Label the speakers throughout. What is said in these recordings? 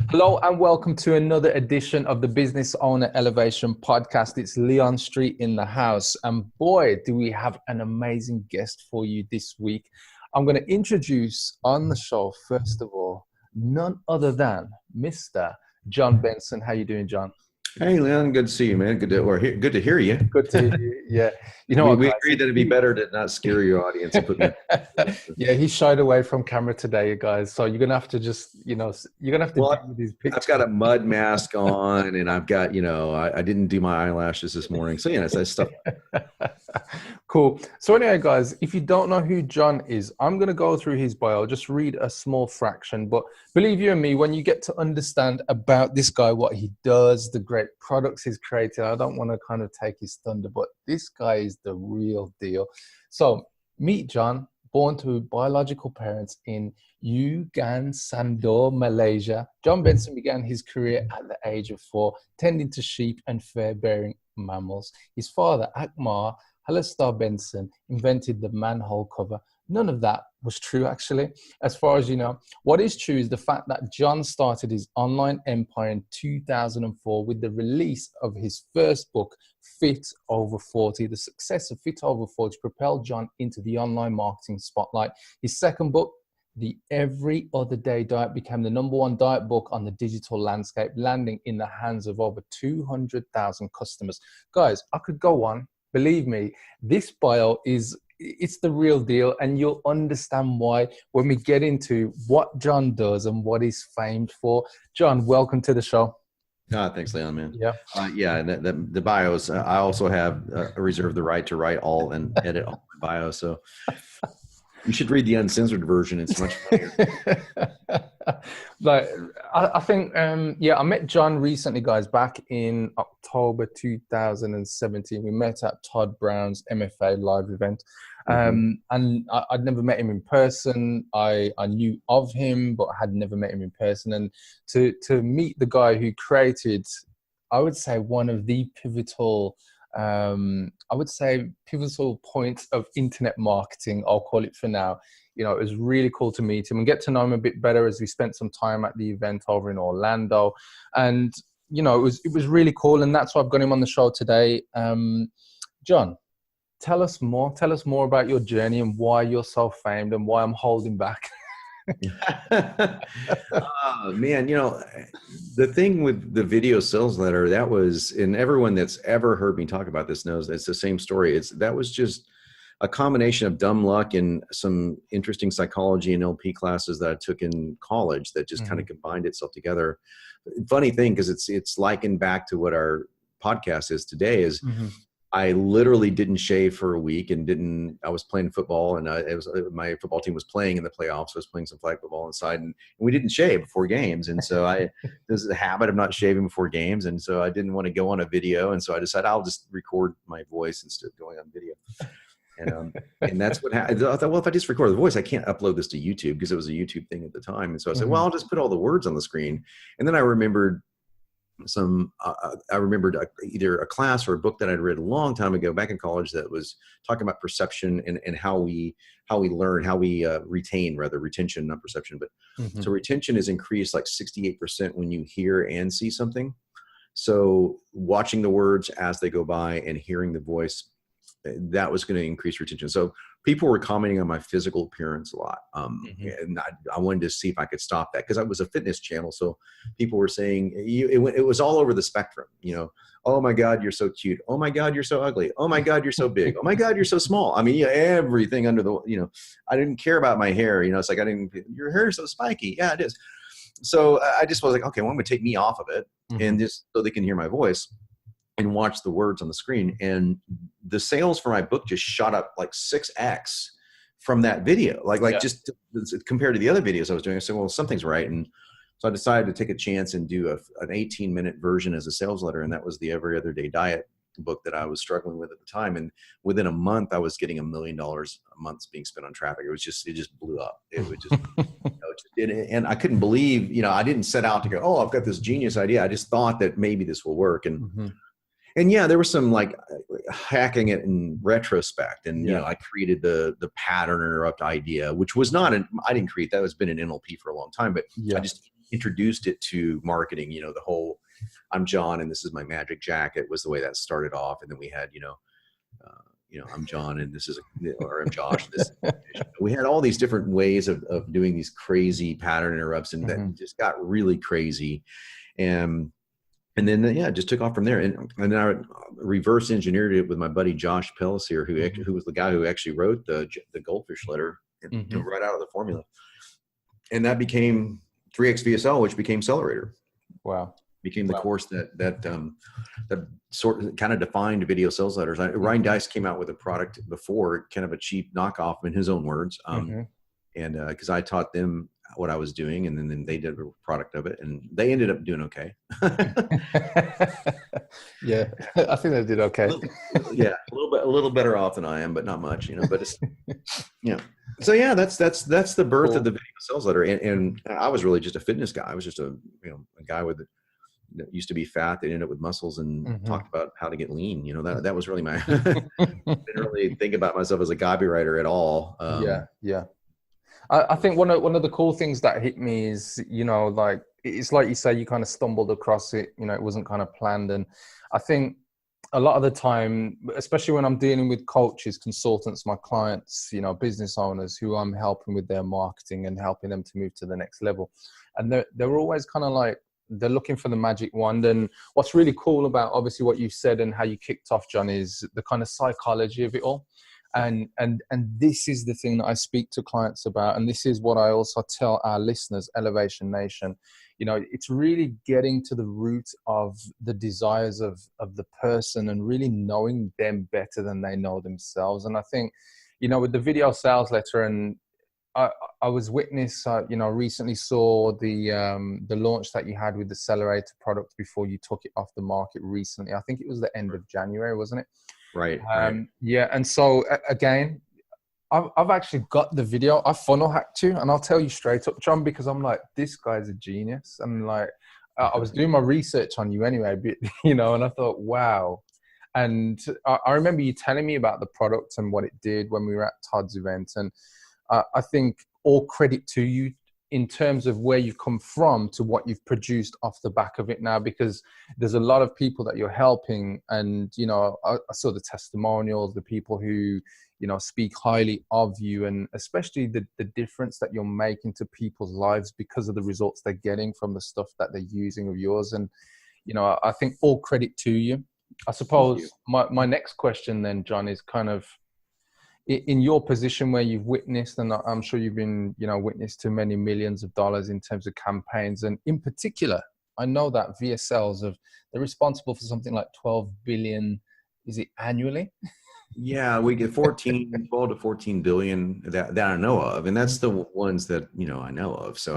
Speaker 1: Hello and welcome to another edition of the Business Owner Elevation Podcast. It's Leon Street in the house. And boy, do we have an amazing guest for you this week. I'm going to introduce on the show, first of all, none other than Mr. John Benson. How you doing, John?
Speaker 2: Hey, Leon, good to see you, man. Good to hear you.
Speaker 1: Good to hear you. Yeah. You know
Speaker 2: we agreed that it'd be better to not scare your audience and put me.
Speaker 1: Yeah, he shied away from camera today, you guys. So you're gonna have to just, you're gonna have to deal with these pictures.
Speaker 2: I've got a mud mask on, and I've got, I didn't do my eyelashes this morning. So it's that stuff.
Speaker 1: Cool. So anyway, guys, if you don't know who John is, I'm gonna go through his bio, just read a small fraction. But believe you and me, when you get to understand about this guy, what he does, the great products he's created, I don't want to kind of take his thunder, but this guy is the real deal. So meet John, born to biological parents in Ugan Sandor, Malaysia. John Benson began his career at the age of 4, tending to sheep and fur-bearing mammals. His father, Akmar Halistar Benson, invented the manhole cover. None of that was true, actually, as far as you know. What is true is the fact that John started his online empire in 2004 with the release of his first book, Fit Over 40. The success of Fit Over 40 propelled John into the online marketing spotlight. His second book, The Every Other Day Diet, became the #1 diet book on the digital landscape, landing in the hands of over 200,000 customers. Guys, I could go on. Believe me, this bio it's the real deal, and you'll understand why when we get into what John does and what he's famed for. John, welcome to the show.
Speaker 2: Thanks, Leon, man.
Speaker 1: Yeah.
Speaker 2: And the bios, I also have reserved the right to write all and edit all my bios. So you should read the uncensored version. It's much better.
Speaker 1: Like, I think, I met John recently, guys, back in October 2017. We met at Todd Brown's MFA live event. And I'd never met him in person. I knew of him, but had never met him in person. And to meet the guy who created, I would say, one of the pivotal points of internet marketing, I'll call it for now. It was really cool to meet him and get to know him a bit better as we spent some time at the event over in Orlando. And, it was really cool. And that's why I've got him on the show today. John, tell us more about your journey and why you're so famed and why I'm holding back.
Speaker 2: Man, the thing with the video sales letter, that was, and everyone that's ever heard me talk about this knows it's the same story. That was just a combination of dumb luck and some interesting psychology and LP classes that I took in college that just kind of combined itself together. Funny thing, because it's likened back to what our podcast is today, is I literally didn't shave for a week and I was playing football, and my football team was playing in the playoffs. I was playing some flag football inside, and we didn't shave before games. And so there's a habit of not shaving before games. And so I didn't want to go on a video. And so I decided I'll just record my voice instead of going on video. And that's what happened. I thought, well, if I just record the voice, I can't upload this to YouTube, because it was a YouTube thing at the time. And so I said, well, I'll just put all the words on the screen. And then I remembered either a class or a book that I'd read a long time ago back in college that was talking about perception and how we learn, how we retention, not perception, but so retention is increased like 68% when you hear and see something. So watching the words as they go by and hearing the voice, that was going to increase retention. So people were commenting on my physical appearance a lot. And I wanted to see if I could stop that, because I was a fitness channel. So people were saying, it was all over the spectrum, oh my God, you're so cute. Oh my God, you're so ugly. Oh my God, you're so big. Oh my God, you're so small. I mean, everything under the, I didn't care about my hair. It's like, your hair is so spiky. Yeah, it is. So I just was like, okay, well, I'm going to take me off of it and just so they can hear my voice and watch the words on the screen. And the sales for my book just shot up like 6x from that video, just compared to the other videos I was doing. I said, well, something's right. And so I decided to take a chance and do an 18-minute version as a sales letter. And that was the Every Other Day Diet book that I was struggling with at the time. And within a month, I was getting $1 million a month being spent on traffic. It just blew up. It would just, and I couldn't believe, I didn't set out to go, oh, I've got this genius idea. I just thought that maybe this will work. And yeah, there was some like hacking it in retrospect. And, I created the pattern interrupt idea, which was I didn't create that. It's been an NLP for a long time, but I just introduced it to marketing. You know, the whole "I'm John and this is my magic jacket" was the way that started off, and then we had I'm John and this is or I'm Josh. This we had all these different ways of doing these crazy pattern interrupts, and that just got really crazy. And then it just took off from there. And then I reverse engineered it with my buddy Josh Pellissier, who was the guy who actually wrote the goldfish letter right out of the formula. And that became 3X VSL, which became Accelerator.
Speaker 1: Wow.
Speaker 2: Became the course that sort of kind of defined video sales letters. Ryan Dice came out with a product before, kind of a cheap knockoff in his own words. And because I taught them what I was doing, and then they did a product of it, and they ended up doing okay.
Speaker 1: Yeah, I think they did okay.
Speaker 2: A little better off than I am, but not much, But it's So yeah, that's the birth of the video sales letter, and I was really just a fitness guy. I was just a guy with used to be fat, they ended up with muscles, and talked about how to get lean. That was really my. I didn't really think about myself as a copywriter at all.
Speaker 1: I think one of the cool things that hit me is, like, it's like you say, you kind of stumbled across it, it wasn't kind of planned. And I think a lot of the time, especially when I'm dealing with coaches, consultants, my clients, business owners who I'm helping with their marketing and helping them to move to the next level. And they're always kind of like, they're looking for the magic wand. And what's really cool about obviously what you said and how you kicked off, John, is the kind of psychology of it all. And this is the thing that I speak to clients about. And this is what I also tell our listeners, Elevation Nation. It's really getting to the root of the desires of the person and really knowing them better than they know themselves. And I think, with the video sales letter, and I was witness, recently saw the launch that you had with the Accelerator product before you took it off the market recently. I think it was the end of January, wasn't it?
Speaker 2: Right.
Speaker 1: Yeah. And so again, I've actually got the video. I funnel hacked you, and I'll tell you straight up, John, because I'm like, this guy's a genius. And like, I was doing my research on you anyway, and I thought, wow. And I remember you telling me about the product and what it did when we were at Todd's event. And I think all credit to you in terms of where you've come from to what you've produced off the back of it now, because there's a lot of people that you're helping. And, I saw the testimonials, the people who, speak highly of you, and especially the difference that you're making to people's lives because of the results they're getting from the stuff that they're using of yours. And, I think all credit to you. I suppose my next question then, John, is kind of, in your position where you've witnessed, and I'm sure you've been, witness to many millions of dollars in terms of campaigns. And in particular, I know that VSLs they're responsible for something like 12 billion, is it annually?
Speaker 2: Yeah, we get 12 to 14 billion that I know of. And that's the ones that, I know of. So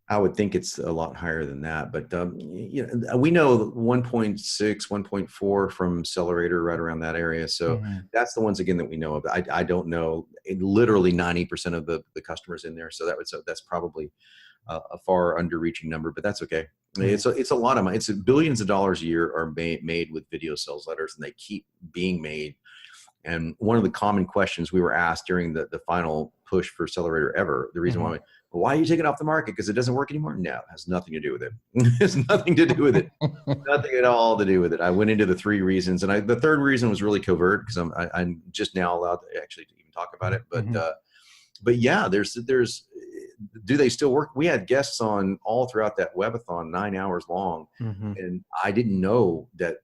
Speaker 2: I would think it's a lot higher than that, but we know 1.6, 1.4 from Accelerator, right around that area. So that's the ones again that we know of. I don't know literally 90% of the customers in there. So that's probably a far under-reaching number, but that's okay. It's a lot of money. It's billions of dollars a year are made with video sales letters, and they keep being made. And one of the common questions we were asked during the final push for Accelerator ever, the reason why are you taking it off the market? Because it doesn't work anymore? No, it has nothing to do with it. It has nothing to do with it. Nothing at all to do with it. I went into the three reasons, and the third reason was really covert because I'm just now allowed to actually even talk about it. But yeah, there's do they still work? We had guests on all throughout that webathon, 9 hours long, and I didn't know that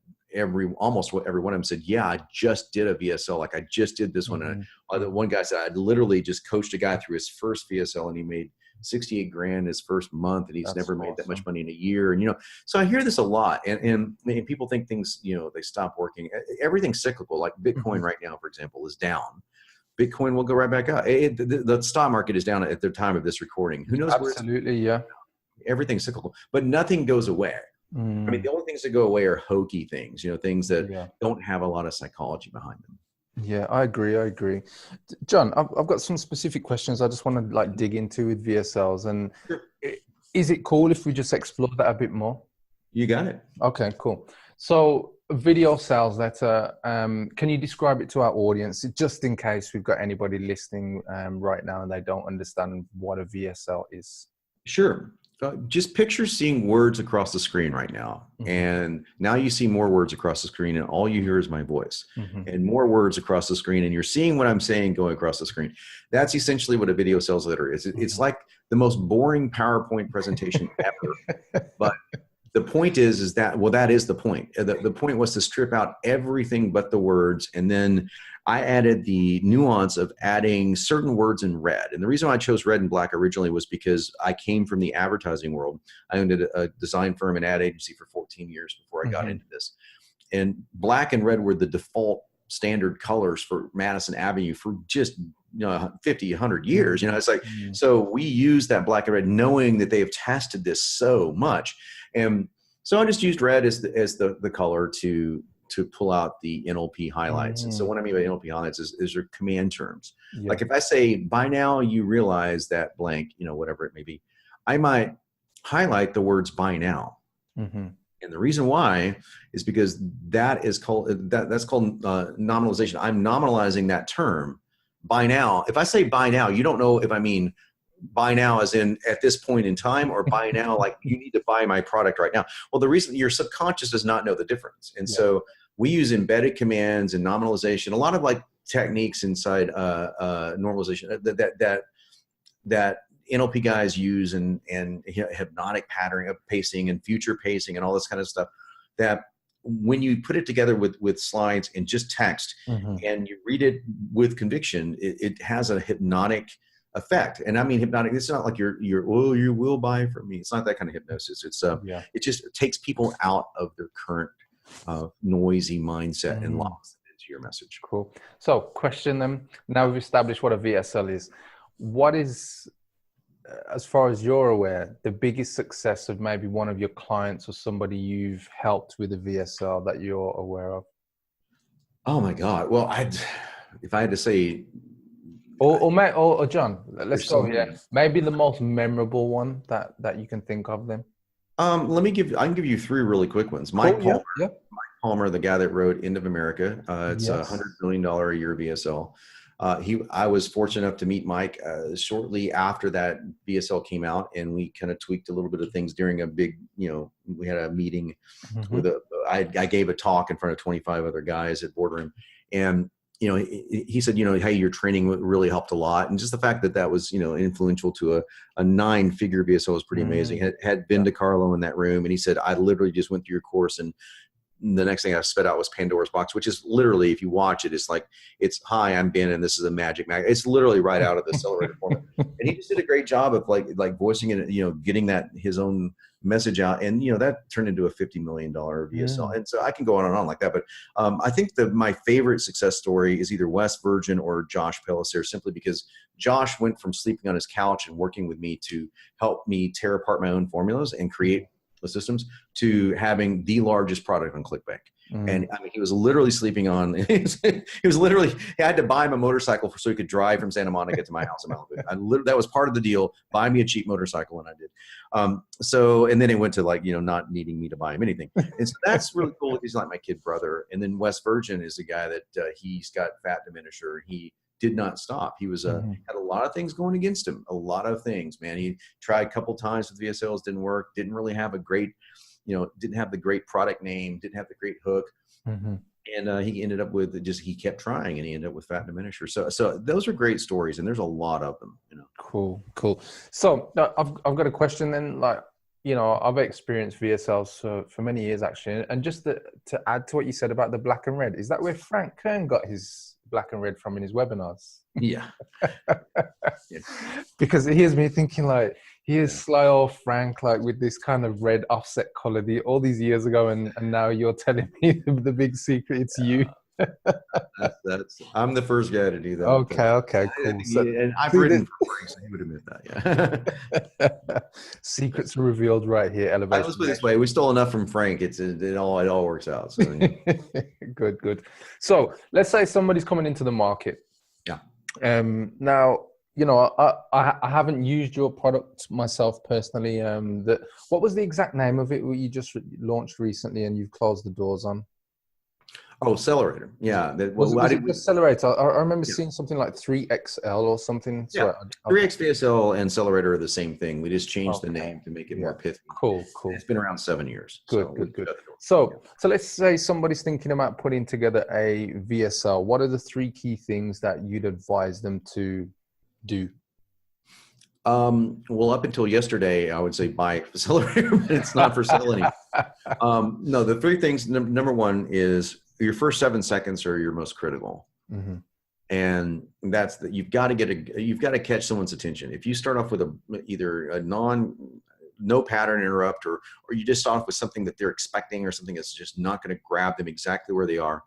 Speaker 2: almost every one of them said, yeah, I just did a VSL. Like I just did this one. And the one guy said, I'd literally just coached a guy through his first VSL, and he made 68 grand his first month, and he's never made that much money in a year. And, so I hear this a lot, and people think things, they stop working. Everything's cyclical. Like Bitcoin right now, for example, is down. Bitcoin will go right back up. The stock market is down at the time of this recording. Who knows?
Speaker 1: Absolutely. Yeah.
Speaker 2: Everything's cyclical, but nothing goes away. I mean, the only things that go away are hokey things, things that don't have a lot of psychology behind them.
Speaker 1: Yeah, I agree. John, I've got some specific questions I just want to dig into with VSLs. And is it cool if we just explore that a bit more?
Speaker 2: You got it.
Speaker 1: Okay, cool. So video sales letter, can you describe it to our audience, just in case we've got anybody listening right now and they don't understand what a VSL is?
Speaker 2: Sure. Just picture seeing words across the screen right now. And now you see more words across the screen and all you hear is my voice and more words across the screen. And you're seeing what I'm saying going across the screen. That's essentially what a video sales letter is. It's like the most boring PowerPoint presentation ever. But the point is that, well, that is the point. The point was to strip out everything but the words. And then I added the nuance of adding certain words in red. And the reason why I chose red and black originally was because I came from the advertising world. I owned a design firm and ad agency for 14 years before I got into this. And black and red were the default standard colors for Madison Avenue for just 50, 100 years. It's like, so we use that black and red knowing that they have tested this so much. And so I just used red as the color to pull out the NLP highlights. And so what I mean by NLP highlights is your command terms. Like if I say, by now you realize that blank, whatever it may be, I might highlight the words by now. And the reason why is because that's called nominalization. I'm nominalizing that term by now. If I say by now, you don't know if I mean buy now as in at this point in time, or buy now like you need to buy my product right now. Well, the reason your subconscious does not know the difference. And so we use embedded commands and nominalization, a lot of like techniques inside normalization that NLP guys use and hypnotic patterning, pacing and future pacing and all this kind of stuff, that when you put it together with slides and just text and you read it with conviction, it has a hypnotic effect. And I mean hypnotic, it's not like you will buy from me. It's not that kind of hypnosis. It's it just takes people out of their current noisy mindset and locks it into your message.
Speaker 1: Cool. So question them. Now we've established what a VSL is. What is, as far as you're aware, the biggest success of maybe one of your clients or somebody you've helped with a VSL that you're aware of?
Speaker 2: Oh my God. Well, if I had to say,
Speaker 1: or John, let's go here. Maybe the most memorable one that you can think of then.
Speaker 2: I can give you three really quick ones. Mike Palmer, the guy that wrote End of America. It's a $100 million a year VSL. I was fortunate enough to meet Mike shortly after that VSL came out, and we kind of tweaked a little bit of things during a big, we had a meeting with I gave a talk in front of 25 other guys at Boardroom, and he said, hey, your training really helped a lot. And just the fact that was, influential to a 9-figure VSL was pretty amazing. Had Ben DiCarlo in that room. And he said, I literally just went through your course. And the next thing I spit out was Pandora's Box, which is literally, if you watch it, it's like, hi, I'm Ben, and this is a magic mag. It's literally right out of the accelerator format. And he just did a great job of like voicing it, getting that his own message out. And, that turned into a $50 million VSL. And so I can go on and on like that. But I think my favorite success story is either Wes Virgin or Josh Pellicer, simply because Josh went from sleeping on his couch and working with me to help me tear apart my own formulas and create the systems to having the largest product on ClickBank. And I mean, he was literally sleeping on, he had to buy him a motorcycle so he could drive from Santa Monica to my house in Malibu. That was part of the deal. Buy me a cheap motorcycle. And I did. And then it went to not needing me to buy him anything. And so that's really cool. He's like my kid brother. And then Wes Virgin is a guy that he's got fat diminisher. He did not stop. He was had a lot of things going against him. A lot of things, man. He tried a couple times with VSLs, didn't work. Didn't really have a great, didn't have the great product name. Didn't have the great hook. And he ended up with he kept trying, and he ended up with fat diminisher. So those are great stories, and there's a lot of them.
Speaker 1: Cool. So I've got a question then. I've experienced VSLs for many years actually, and just to add to what you said about the black and red, is that where Frank Kern got his black and red from in his webinars?
Speaker 2: Yeah.
Speaker 1: Because it hears me thinking here's sly old Frank with this kind of red offset color all these years ago, and now you're telling me the big secret, it's you.
Speaker 2: I'm the first guy to do that.
Speaker 1: Okay, cool.
Speaker 2: And I've written for Frank, so he would admit that. Yeah.
Speaker 1: Secrets are revealed right here. Elevation.
Speaker 2: Let's put it this way: we stole enough from Frank. It all works out. So.
Speaker 1: Good. So let's say somebody's coming into the market.
Speaker 2: Yeah.
Speaker 1: Now, I haven't used your product myself personally. What was the exact name of it? You just launched recently and you've closed the doors on?
Speaker 2: Oh, Accelerator. Yeah.
Speaker 1: Was it the Accelerator? I remember
Speaker 2: Yeah.
Speaker 1: seeing something like 3XL or something.
Speaker 2: Yeah.
Speaker 1: So
Speaker 2: 3X VSL and Accelerator are the same thing. We just changed the
Speaker 1: okay.
Speaker 2: name to make it
Speaker 1: Yeah.
Speaker 2: more pithy.
Speaker 1: Cool.
Speaker 2: It's been around 7 years.
Speaker 1: Good,
Speaker 2: So
Speaker 1: good, good.
Speaker 2: shut the door.
Speaker 1: So let's say somebody's thinking about putting together a VSL. What are the 3 key things that you'd advise them to do?
Speaker 2: Well, up until yesterday, I would say buy Accelerator, but it's not for sale anymore. No, the 3 things. Number 1 is your first 7 seconds are your most critical.
Speaker 1: Mm-hmm.
Speaker 2: And that's that you've got to catch someone's attention. If you start off with either a no pattern interrupt, or you just start off with something that they're expecting, or something that's just not going to grab them exactly where they are,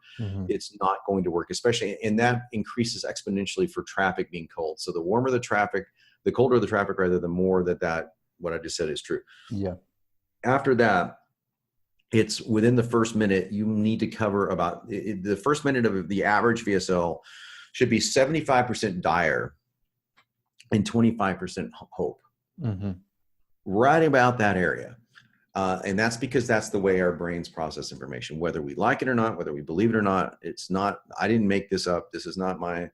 Speaker 2: it's not going to work, especially, and that increases exponentially for traffic being cold. So the warmer the traffic, the colder the traffic, rather, the more that what I just said is true.
Speaker 1: Yeah.
Speaker 2: After that, it's within the first minute, you need to cover about the first minute of the average VSL should be 75% dire and 25% hope.
Speaker 1: Mm-hmm.
Speaker 2: Right about that area. And that's because that's the way our brains process information, whether we like it or not, whether we believe it or not. It's not, I didn't make this up. This is not my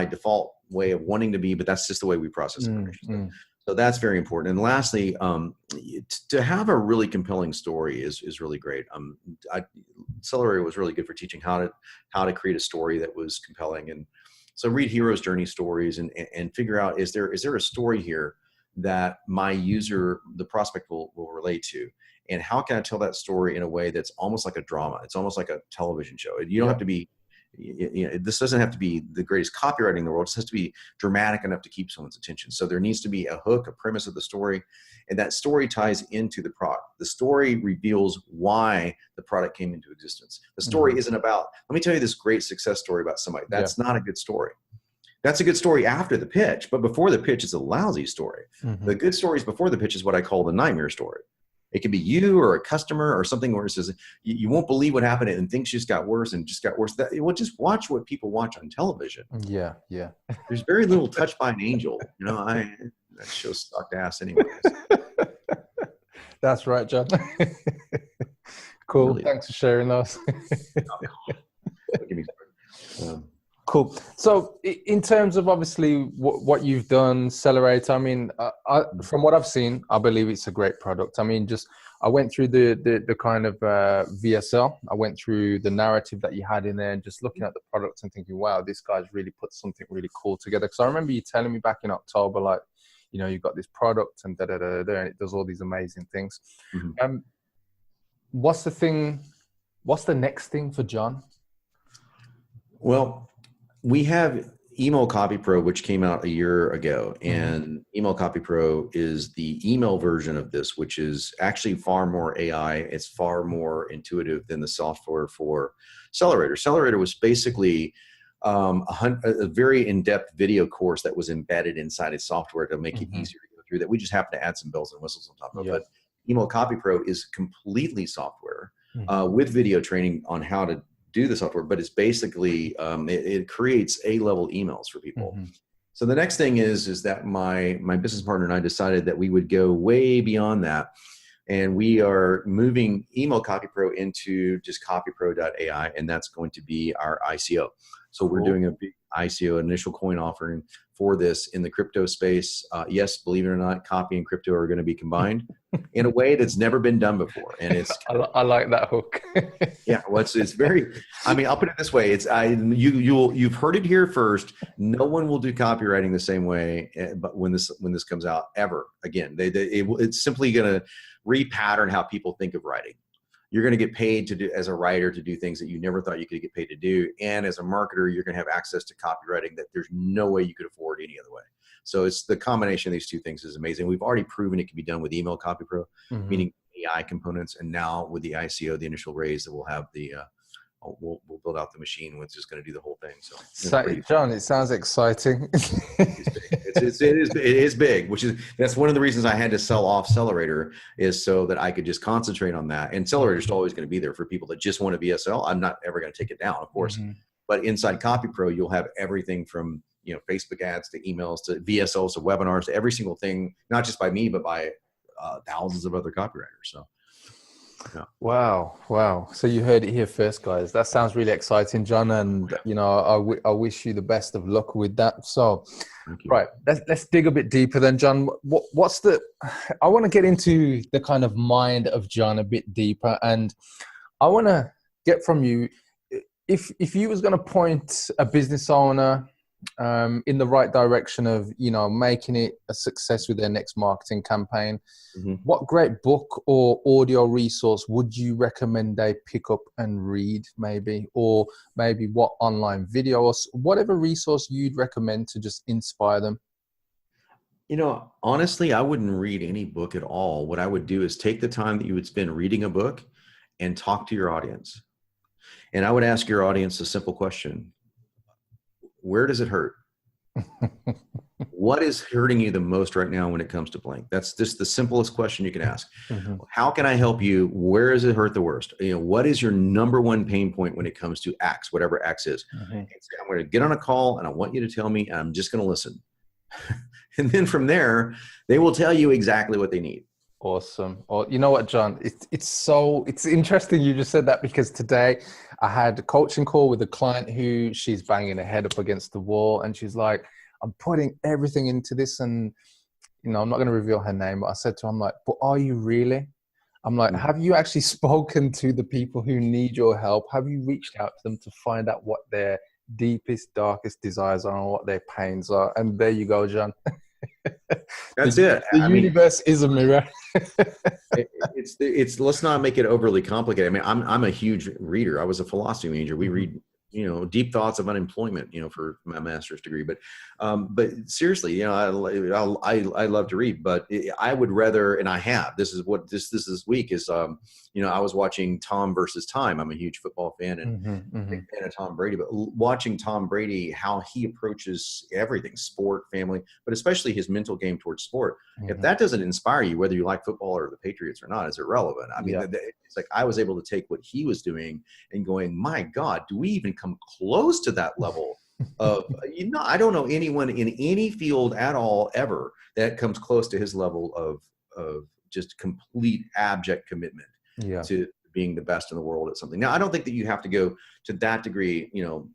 Speaker 2: default way of wanting to be, but that's just the way we process information. So that's very important. And lastly, to have a really compelling story is really great. Accelerator was really good for teaching how to create a story that was compelling. And so read hero's journey stories and figure out, is there a story here that my user, the prospect, will relate to? And how can I tell that story in a way that's almost like a drama? It's almost like a television show. You don't have to be, this doesn't have to be the greatest copywriting in the world. It just has to be dramatic enough to keep someone's attention. So there needs to be a hook, a premise of the story, and that story ties into the product. The story reveals why the product came into existence. The story isn't about, let me tell you this great success story about somebody. That's not a good story. That's a good story after the pitch, but before the pitch, it's a lousy story. The good stories before the pitch is what I call the nightmare story. It could be you or a customer or something where it says, you won't believe what happened and things just got worse and just got worse. Just watch what people watch on television.
Speaker 1: Yeah.
Speaker 2: There's very little touched by an angel. That show sucked ass anyways.
Speaker 1: That's right, John. Cool.
Speaker 2: Really?
Speaker 1: Thanks for sharing those.
Speaker 2: Give me
Speaker 1: Cool. So in terms of obviously what you've done, Accelerator, I mean, from what I've seen, I believe it's a great product. I mean, I went through the kind of VSL. I went through the narrative that you had in there and just looking at the products and thinking, wow, this guy's really put something really cool together. Because I remember you telling me back in October, like, you've got this product and and it does all these amazing things. What's the next thing for John?
Speaker 2: Well, we have Email Copy Pro, which came out a year ago, and Email Copy Pro is the email version of this, which is actually far more AI. It's far more intuitive than the software for Accelerator. Accelerator was basically a very in-depth video course that was embedded inside its software to make it easier to go through, that we just happen to add some bells and whistles on top of. But Email Copy Pro is completely software with video training on how to do the software, but it's basically it creates A-level emails for people. So the next thing is that my business partner and I decided that we would go way beyond that, and we are moving Email Copy Pro into just copypro.ai, and that's going to be our ICO. So we're doing a big ICO, initial coin offering, for this in the crypto space. Yes, believe it or not, copy and crypto are going to be combined in a way that's never been done before. And it's
Speaker 1: I like that hook.
Speaker 2: Yeah, well, it's very. I mean, I'll put it this way: you've heard it here first. No one will do copywriting the same way, but when this comes out ever again, it's simply going to repattern how people think of writing. You're going to get paid to do, as a writer, to do things that you never thought you could get paid to do. And as a marketer, you're going to have access to copywriting that there's no way you could afford any other way. So it's the combination of these two things is amazing. We've already proven it can be done with Email Copy Pro, meaning AI components. And now with the ICO, the initial raise, that we'll have we'll build out the machine which is going to do the whole thing. So
Speaker 1: John, it sounds exciting.
Speaker 2: It is big, that's one of the reasons I had to sell off Accelerator, is so that I could just concentrate on that. And Accelerator is always going to be there for people that just want a VSL. I'm not ever going to take it down, of course. But inside Copy Pro, you'll have everything from Facebook ads to emails to VSLs to webinars to every single thing, not just by me, but by thousands of other copywriters. So Yeah.
Speaker 1: Wow, wow. So you heard it here first, guys. That sounds really exciting, John. And, you know, I wish you the best of luck with that. So,
Speaker 2: Thank you.
Speaker 1: right, let's dig a bit deeper then, John. What's the, I want to get into the kind of mind of John a bit deeper. And I want to get from you, if you was going to point a business owner in the right direction of, you know, making it a success with their next marketing campaign,
Speaker 2: Mm-hmm.
Speaker 1: what great book or audio resource would you recommend they pick up and read, maybe? Or maybe what online video or whatever resource you'd recommend to just inspire them?
Speaker 2: You know, honestly, I wouldn't read any book at all. What I would do is take the time that you would spend reading a book and talk to your audience. And I would ask your audience a simple question. Where does it hurt? What is hurting you the most right now when it comes to blank? That's just the simplest question you can ask.
Speaker 1: Mm-hmm.
Speaker 2: How can I help you? Where does it hurt the worst? You know, what is your number one pain point when it comes to X, whatever X is?
Speaker 1: Mm-hmm.
Speaker 2: And say, I'm going to get on a call and I want you to tell me, and I'm just going to listen. And then from there, they will tell you exactly what they need.
Speaker 1: Awesome. Or you know what, John? It's interesting you just said that, because today I had a coaching call with a client who she's banging her head up against the wall, and she's like, I'm putting everything into this, and you know, I'm not going to reveal her name, but I said to her, I'm like, but are you really? I'm like, have you actually spoken to the people who need your help? Have you reached out to them to find out what their deepest, darkest desires are and what their pains are? And there you go, John.
Speaker 2: That's it.
Speaker 1: The universe is a mirror.
Speaker 2: It's let's not make it overly complicated. I mean, I'm a huge reader. I was a philosophy major. We read, you know, Deep Thoughts of Unemployment, you know, for my master's degree. But seriously, you know, I love to read, but I would rather, and I have. This is what this week is. You know, I was watching Tom versus Time. I'm a huge football fan and big fan of Tom Brady. But watching Tom Brady, how he approaches everything, sport, family, but especially his mental game towards sport. If that doesn't inspire you, whether you like football or the Patriots or not, is irrelevant. I mean, it's like I was able to take what he was doing and going, my God, do we even come close to that level of, you know, I don't know anyone in any field at all ever that comes close to his level of just complete abject commitment to being the best in the world at something. Now, I don't think that you have to go to that degree, you know,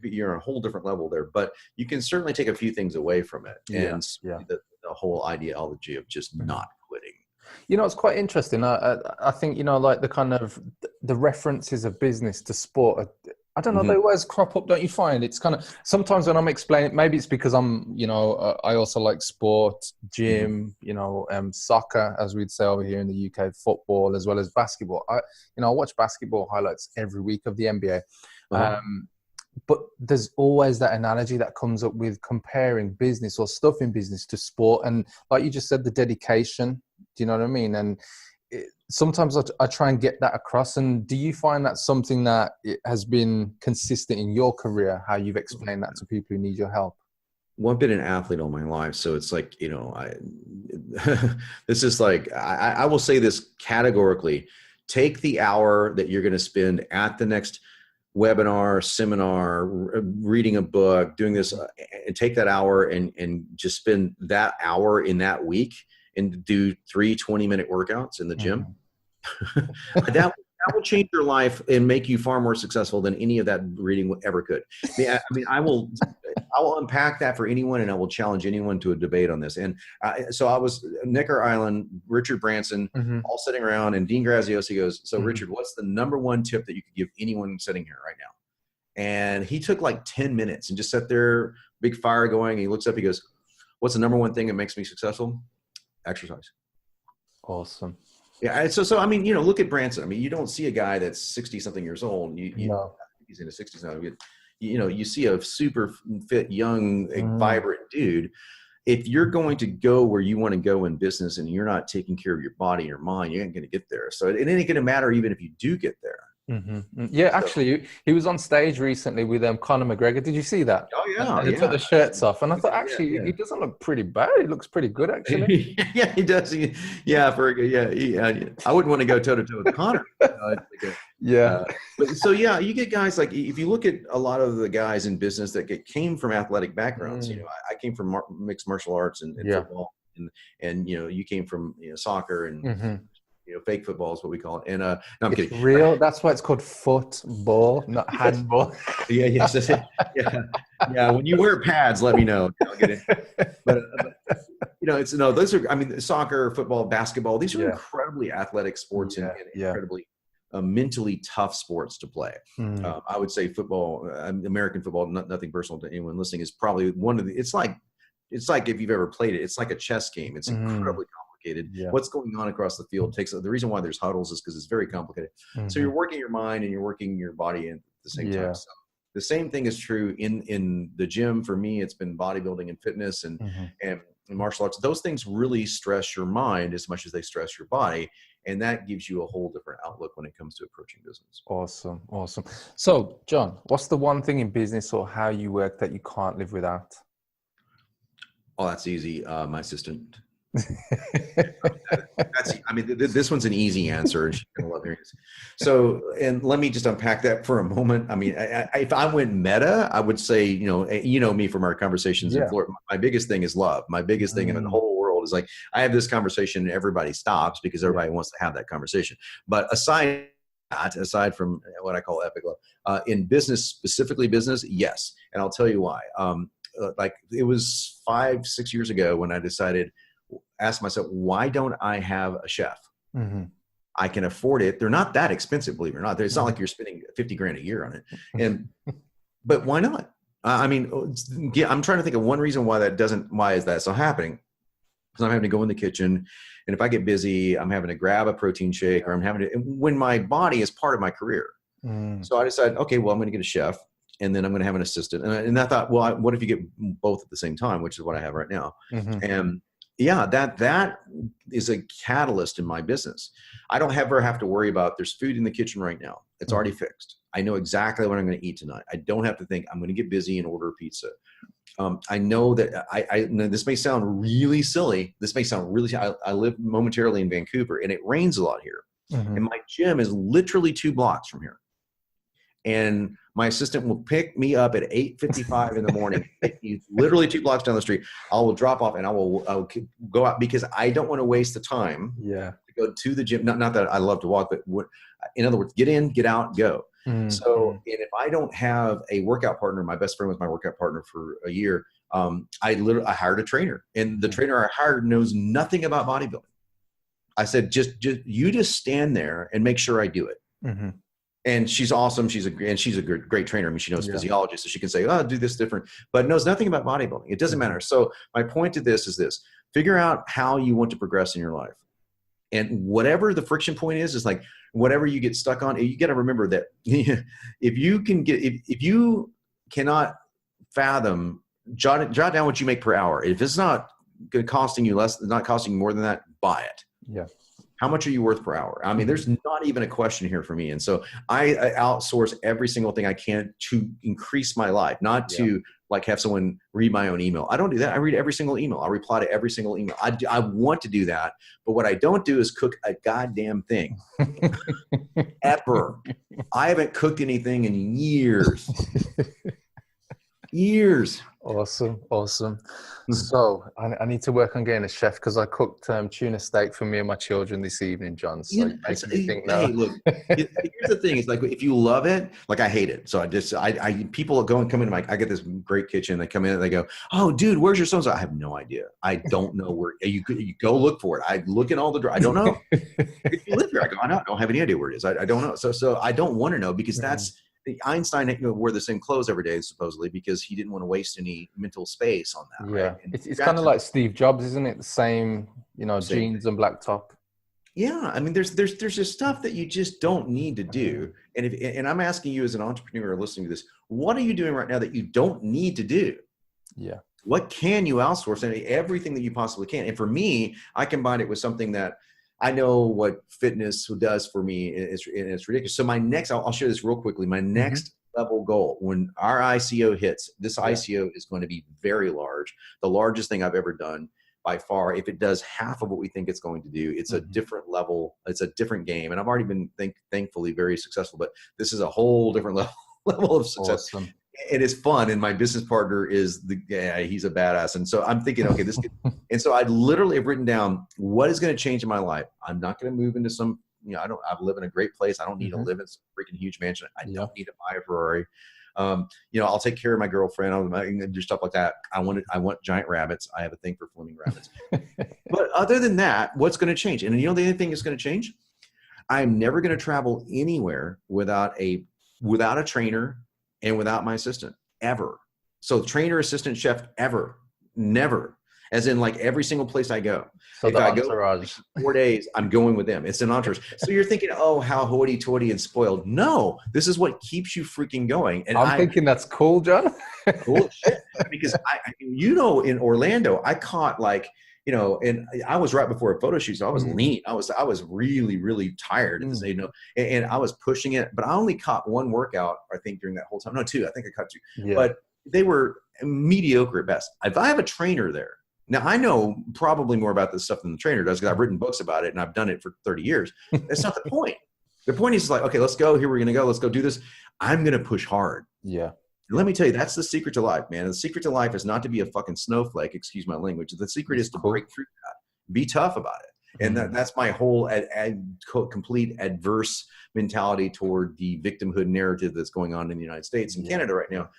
Speaker 2: you're on a whole different level there, but you can certainly take a few things away from it. And the whole ideology of just not quitting.
Speaker 1: You know, it's quite interesting. I think, you know, like the kind of the references of business to sport, I don't know, they always crop up, don't you find? It's kind of, sometimes when I'm explaining, maybe it's because I'm, you know, I also like sport, gym, you know, soccer, as we'd say over here in the UK, football, as well as basketball. I watch basketball highlights every week of the NBA. But there's always that analogy that comes up with comparing business or stuff in business to sport. And like you just said, the dedication, do you know what I mean? And sometimes I try and get that across. And do you find that something that it has been consistent in your career, how you've explained that to people who need your help?
Speaker 2: Well, I've been an athlete all my life. So it's like, you know, this is like, I will say this categorically, take the hour that you're going to spend at the next webinar, seminar, reading a book, doing this, and take that hour and just spend that hour in that week and do 3 20-minute workouts in the gym. That will change your life and make you far more successful than any of that reading ever could. I mean, I will unpack that for anyone, and I will challenge anyone to a debate on this. And so I was Necker Island, Richard Branson, all sitting around, and Dean Graziosi goes, so Richard, what's the number one tip that you could give anyone sitting here right now? And he took like 10 minutes and just sat there, big fire going. And he looks up, he goes, what's the number one thing that makes me successful? Exercise.
Speaker 1: Awesome.
Speaker 2: Yeah. So I mean, you know, look at Branson. I mean, you don't see a guy that's 60 something years old. He's in his 60s now. You know, you see a super fit, young, vibrant dude. If you're going to go where you want to go in business and you're not taking care of your body and your mind, you ain't going to get there. So it ain't going to matter even if you do get there.
Speaker 1: Yeah, actually, he was on stage recently with Conor McGregor. Did you see that?
Speaker 2: Oh yeah,
Speaker 1: and he took the shirts off, and I thought actually he doesn't look pretty bad. He looks pretty good actually.
Speaker 2: Yeah, he does. I wouldn't want to go toe to toe with Conor. But so yeah, you get guys like, if you look at a lot of the guys in business that came from athletic backgrounds. You know, I came from mixed martial arts and football, and you know, you came from, you know, soccer and fake football is what we call it. And no, I'm
Speaker 1: It's
Speaker 2: kidding.
Speaker 1: real. That's why it's called football, not handball.
Speaker 2: Yeah, yes, yeah, yeah. When you wear pads, let me know. I'll get it. But it's those are. I mean, soccer, football, basketball. These are incredibly athletic sports and incredibly mentally tough sports to play. I would say football, American football, nothing personal to anyone listening, is probably one of the. It's like if you've ever played it, it's like a chess game. It's incredibly complicated. What's going on across the field takes the reason why there's huddles is because it's very complicated. So you're working your mind and you're working your body at the same time. So the same thing is true in the gym. For me, it's been bodybuilding and fitness and martial arts. Those things really stress your mind as much as they stress your body. And that gives you a whole different outlook when it comes to approaching business.
Speaker 1: Awesome. Awesome. So, John, what's the one thing in business or how you work that you can't live without?
Speaker 2: Oh, that's easy. My assistant. This one's an easy answer, and she's gonna love hearing this. So, and let me just unpack that for a moment. I mean, if I went meta, I would say, me from our conversations in Florida. My biggest thing is love. My biggest thing in the whole world is like I have this conversation, and everybody stops because everybody wants to have that conversation. But aside from what I call epic love, in business, specifically business, yes, and I'll tell you why. Like it was 5-6 years ago when I asked myself, why don't I have a chef? I can afford it. They're not that expensive, believe it or not. It's not like you're spending $50,000 a year on it. But why not? I mean, I'm trying to think of one reason why is that still happening? Because I'm having to go in the kitchen, and if I get busy, I'm having to grab a protein shake, or I'm having to, when my body is part of my career. So I decided, okay, well, I'm going to get a chef, and then I'm going to have an assistant. And I thought, well, what if you get both at the same time, which is what I have right now. And that is a catalyst in my business. I don't ever have to worry about there's food in the kitchen right now. It's already fixed. I know exactly what I'm going to eat tonight. I don't have to think I'm going to get busy and order a pizza. I know that this may sound really silly. I live momentarily in Vancouver, and it rains a lot here. And my gym is literally 2 blocks from here. And my assistant will pick me up at 8:55 in the morning. He's literally 2 blocks down the street. I will drop off and I'll go out because I don't want to waste the time to go to the gym. Not that I love to walk, but in other words, get in, get out, go. So, and if I don't have a workout partner, my best friend was my workout partner for a year. I hired a trainer, and the trainer I hired knows nothing about bodybuilding. I said, just stand there and make sure I do it. And she's awesome. She's a great trainer. I mean, she knows physiology, so she can say, oh, do this different, but knows nothing about bodybuilding. It doesn't matter. So my point to this is this: figure out how you want to progress in your life. And whatever the friction point is like whatever you get stuck on, you got to remember that if you cannot fathom, jot down what you make per hour. If it's not costing you less, not costing you more than that, buy it. Yeah. How much are you worth per hour? I mean, there's not even a question here for me. And so I outsource every single thing I can to increase my life, not to like have someone read my own email. I don't do that. I read every single email. I reply to every single email. I want to do that. But what I don't do is cook a goddamn thing. Ever. I haven't cooked anything in years. Years.
Speaker 1: Awesome. So I need to work on getting a chef because I cooked tuna steak for me and my children this evening, John. So making me think now.
Speaker 2: Hey, look, here's the thing. It's like if you love it, like I hate it. So people come into I get this great kitchen. They come in and they go, oh, dude, where's your so-and-so? I have no idea. I don't know where. You go look for it. I look in all the drawers. I don't know. If you live here, I go, I don't have any idea where it is. I don't know. So I don't want to know because that's. Einstein wore the same clothes every day, supposedly, because he didn't want to waste any mental space on that.
Speaker 1: Yeah, right? It's kind of like Steve Jobs, isn't it? The same, jeans and black top.
Speaker 2: Yeah, I mean, there's just stuff that you just don't need to do. And I'm asking you as an entrepreneur listening to this, what are you doing right now that you don't need to do? Yeah. What can you outsource? And everything that you possibly can. And for me, I combine it with something that I know what fitness does for me. It's ridiculous. So I'll share this real quickly. My next level goal, when our ICO hits, this ICO is going to be very large, the largest thing I've ever done by far. If it does half of what we think it's going to do, it's a different level. It's a different game. And I've already been thankfully very successful, but this is a whole different level of success. Awesome. and it's fun. And my business partner is he's a badass. And so I'm thinking, okay, and so I literally have written down what is going to change in my life. I'm not going to move into some, I live in a great place. I don't need to live in some freaking huge mansion. I don't need to buy a Ferrari. I'll take care of my girlfriend. I'll do stuff like that. I want giant rabbits. I have a thing for flaming rabbits. But other than that, what's going to change? And the only thing that's going to change, I'm never going to travel anywhere without a trainer and without my assistant, ever. So trainer, assistant, chef, ever, never. As in, like, every single place I go.
Speaker 1: So
Speaker 2: if
Speaker 1: the
Speaker 2: I
Speaker 1: entourage.
Speaker 2: go 4 days, I'm going with them. It's an entourage. So you're thinking, oh, how hoity-toity and spoiled. No, this is what keeps you freaking going. And
Speaker 1: I'm thinking that's cool, John.
Speaker 2: Cool shit. Because in Orlando, I caught and I was right before a photo shoot, so I was lean. I was really, really tired at this, and I was pushing it, but I only caught one workout, I think, during that whole time. No, two. I think I caught two. Yeah. But they were mediocre at best. If I have a trainer there, now I know probably more about this stuff than the trainer does because I've written books about it and I've done it for 30 years. That's not the point. The point is like, okay, let's go. Here we're going to go. Let's go do this. I'm going to push hard.
Speaker 1: Yeah.
Speaker 2: Let me tell you, that's the secret to life, man. The secret to life is not to be a fucking snowflake, excuse my language. The secret is to break through that. Be tough about it. And that's my whole complete adverse mentality toward the victimhood narrative that's going on in the United States and Canada right now.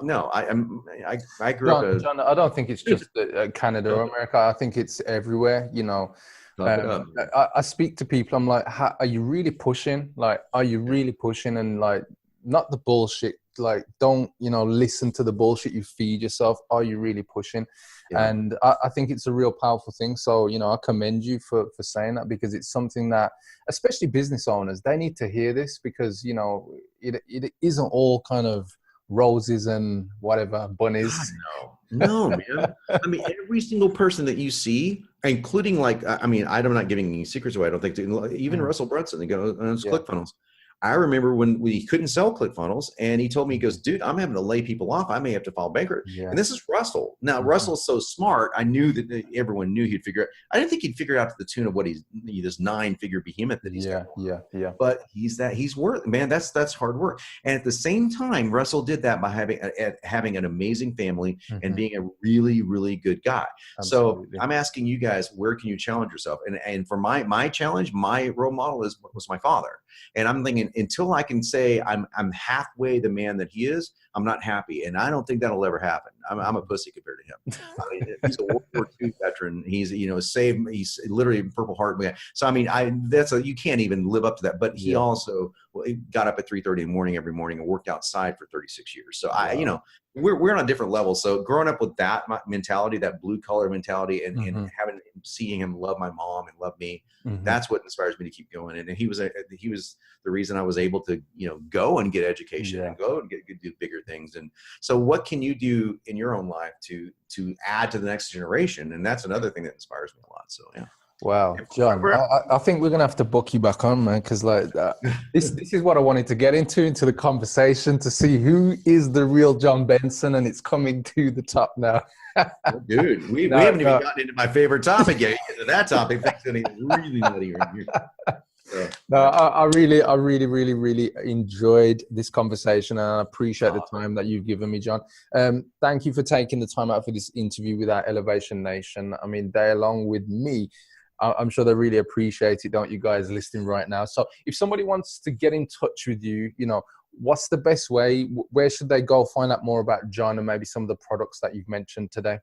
Speaker 2: No, I grew up.
Speaker 1: John, I don't think it's just Canada or America. I think it's everywhere, I speak to people. I'm like, are you really pushing? Like, are you really pushing? And like, not the bullshit. Like, don't, listen to the bullshit you feed yourself. Are you really pushing? Yeah. And I think it's a real powerful thing. So, I commend you for saying that, because it's something that, especially business owners, they need to hear this, because, it isn't all kind of roses and whatever, bunnies.
Speaker 2: No, man. I mean, every single person that you see, including I'm not giving any secrets away. I don't think even Russell Brunson, he goes on ClickFunnels. I remember when we couldn't sell ClickFunnels, and he told me, he goes, dude, I'm having to lay people off. I may have to file bankrupt. Yeah. And this is Russell. Now, Russell's so smart. I knew that everyone knew he'd figure it. I didn't think he'd figure it out to the tune of what this 9-figure behemoth that he's got. Yeah. But he's worth, man, that's hard work. And at the same time, Russell did that by having an amazing family and being a really, really good guy. Absolutely. So I'm asking you guys, where can you challenge yourself? And for my challenge, my role model was my father. And I'm thinking, until I can say I'm halfway the man that he is, I'm not happy. And I don't think that'll ever happen. I'm a pussy compared to him. I mean, he's a World War II veteran. He's, he's literally Purple Heart. So, I mean, you can't even live up to that. But he also got up at 3:30 in the morning every morning and worked outside for 36 years. So we're on a different level. So growing up with that mentality, that blue collar mentality, and seeing him love my mom and love me, that's what inspires me to keep going. And he was the reason I was able to, go and get education and go and do bigger things. And so what can you do in your own life to add to the next generation? And that's another thing that inspires me a lot. So, yeah.
Speaker 1: Wow, John, I think we're going to have to book you back on, man, because this is what I wanted to get into the conversation, to see who is the real John Benson, and it's coming to the top now.
Speaker 2: Dude, we haven't even gotten into my favorite topic yet. Into that topic, that's going to be really nutty right here. So,
Speaker 1: no, I really, really, really enjoyed this conversation, and I appreciate the time that you've given me, John. Thank you for taking the time out for this interview with our Elevation Nation. I mean, they, along with me, I'm sure they really appreciate it, don't you guys listening right now? So if somebody wants to get in touch with you, what's the best way? Where should they go find out more about John and maybe some of the products that you've mentioned today?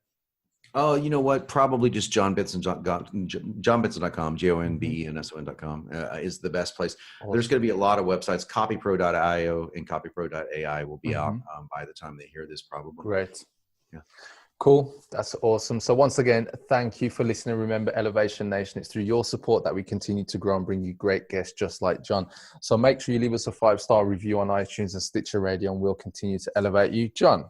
Speaker 2: Oh, you know what? Probably just johnbenson.com, JONBENSON.com is the best place. Awesome. There's going to be a lot of websites. Copypro.io and copypro.ai will be out by the time they hear this, probably.
Speaker 1: Great.
Speaker 2: Yeah.
Speaker 1: Cool. That's awesome. So once again, thank you for listening. Remember, Elevation Nation, it's through your support that we continue to grow and bring you great guests just like John. So make sure you leave us a 5-star review on iTunes and Stitcher Radio, and we'll continue to elevate you. John,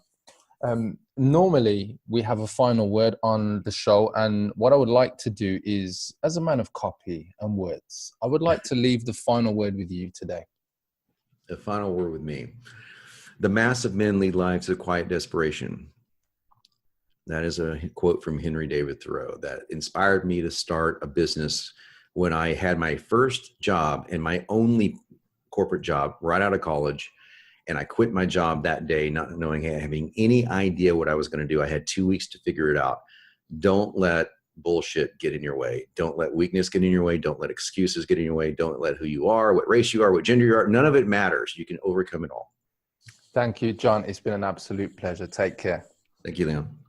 Speaker 1: normally we have a final word on the show, and what I would like to do is, as a man of copy and words, I would like to leave the final word with you today.
Speaker 2: The final word with me. The mass of men lead lives of quiet desperation. That is a quote from Henry David Thoreau that inspired me to start a business when I had my first job and my only corporate job right out of college. And I quit my job that day, not knowing, having any idea what I was going to do. I had 2 weeks to figure it out. Don't let bullshit get in your way. Don't let weakness get in your way. Don't let excuses get in your way. Don't let who you are, what race you are, what gender you are. None of it matters. You can overcome it all.
Speaker 1: Thank you, John. It's been an absolute pleasure. Take care.
Speaker 2: Thank you, Leon.